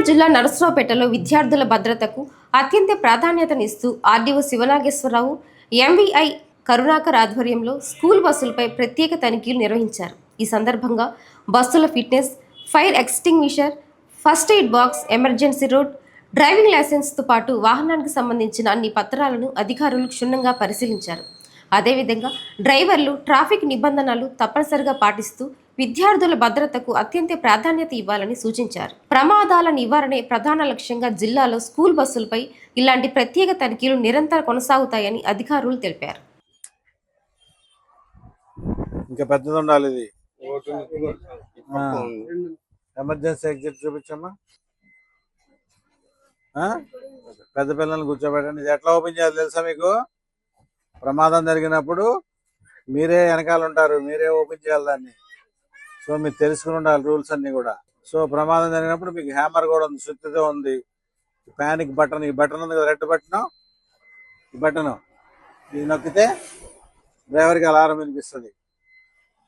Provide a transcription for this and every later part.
జిల్లా నరసరావుపేటలో విద్యార్థుల భద్రతకు అత్యంత ప్రాధాన్యతనిస్తూ ఆర్డీఓ శివనాగేశ్వరరావు, ఎంవీఐ కరుణాకర్ ఆధ్వర్యంలో స్కూల్ బస్సులపై ప్రత్యేక తనిఖీలు నిర్వహించారు. ఈ సందర్భంగా బస్సుల fitness, fire extinguisher, first aid box, emergency road, driving లైసెన్స్తో పాటు వాహనానికి సంబంధించిన అన్ని పత్రాలను అధికారులు క్షుణ్ణంగా పరిశీలించారు. అదేవిధంగా డ్రైవర్లు ట్రాఫిక్ నిబంధనలు తప్పనిసరిగా పాటిస్తూ విద్యార్థుల భద్రతకు అత్యంత ప్రాధాన్యత ఇవ్వాలని సూచించారు. ప్రమాదాల నివారణే ప్రధాన లక్ష్యంగా జిల్లాలో స్కూల్ బస్సులపై ఇలాంటి ప్రత్యేక తనిఖీలు నిరంతరం కొనసాగుతాయని అధికారులు తెలిపారు. ఇంకా పెద్దది ఉండాలి ఇది. ఎమర్జెన్సీ ఎగ్జిట్ చూపించమ్మా. పెద్ద పిల్లల్ని కూర్చోబెట్టండి. ఇది ఎట్లా ఓపెన్ చేయాలి తెలుసా మీకు? ప్రమాదం జరిగినప్పుడు మీరే వెనకాల ఉంటారు, మీరే ఓపెన్ చేయాలి దాన్ని. సో మీరు తెలుసుకుని ఉండాలి రూల్స్ అన్ని కూడా. సో ప్రమాదం జరిగినప్పుడు మీకు హ్యామర్ కూడా ఉంది, సుత్తితో ఉంది, ప్యానిక్ బటన్, ఈ బటన్ ఉంది కదా, రెడ్ బటన్, ఈ బటన్ ఇది నొక్కితే డ్రైవర్కి అలారం వినిపిస్తుంది.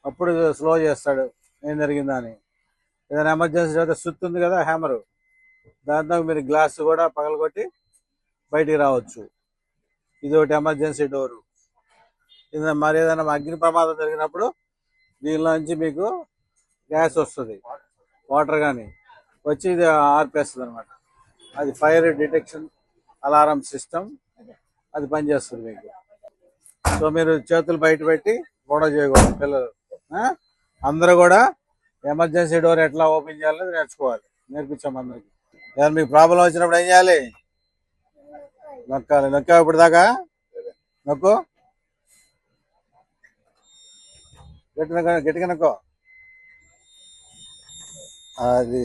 అప్పుడు స్లో చేస్తాడు ఏం జరిగిందా అని. ఏదైనా ఎమర్జెన్సీ అయితే సుత్తి ఉంది కదా, హ్యామరు, దాంతో మీరు గ్లాస్ కూడా పగలగొట్టి బయటికి రావచ్చు. ఇది ఒకటి ఎమర్జెన్సీ డోరు. ఇది మరి ఏదైనా అగ్ని ప్రమాదం జరిగినప్పుడు దీనిలోంచి మీకు గ్యాస్ వస్తుంది, వాటర్ కానీ వచ్చి ఇది ఆర్పేస్తుంది అనమాట. అది ఫైర్ డిటెక్షన్ అలారం సిస్టమ్, అది పనిచేస్తుంది మీకు. సో మీరు చేతులు బయట పెట్టి గొడవ చేయకూడదు. పిల్లలు అందరూ కూడా ఎమర్జెన్సీ డోర్ ఎట్లా ఓపెన్ చేయాలని నేర్చుకోవాలి, నేర్పించాము అందరికి. ఏదైనా మీకు ప్రాబ్లం వచ్చినప్పుడు ఏం చేయాలి? నొక్కాలి. నొక్కా ఇప్పుడు దాకా నొక్కు, గట్టిగా నొక్కో. అది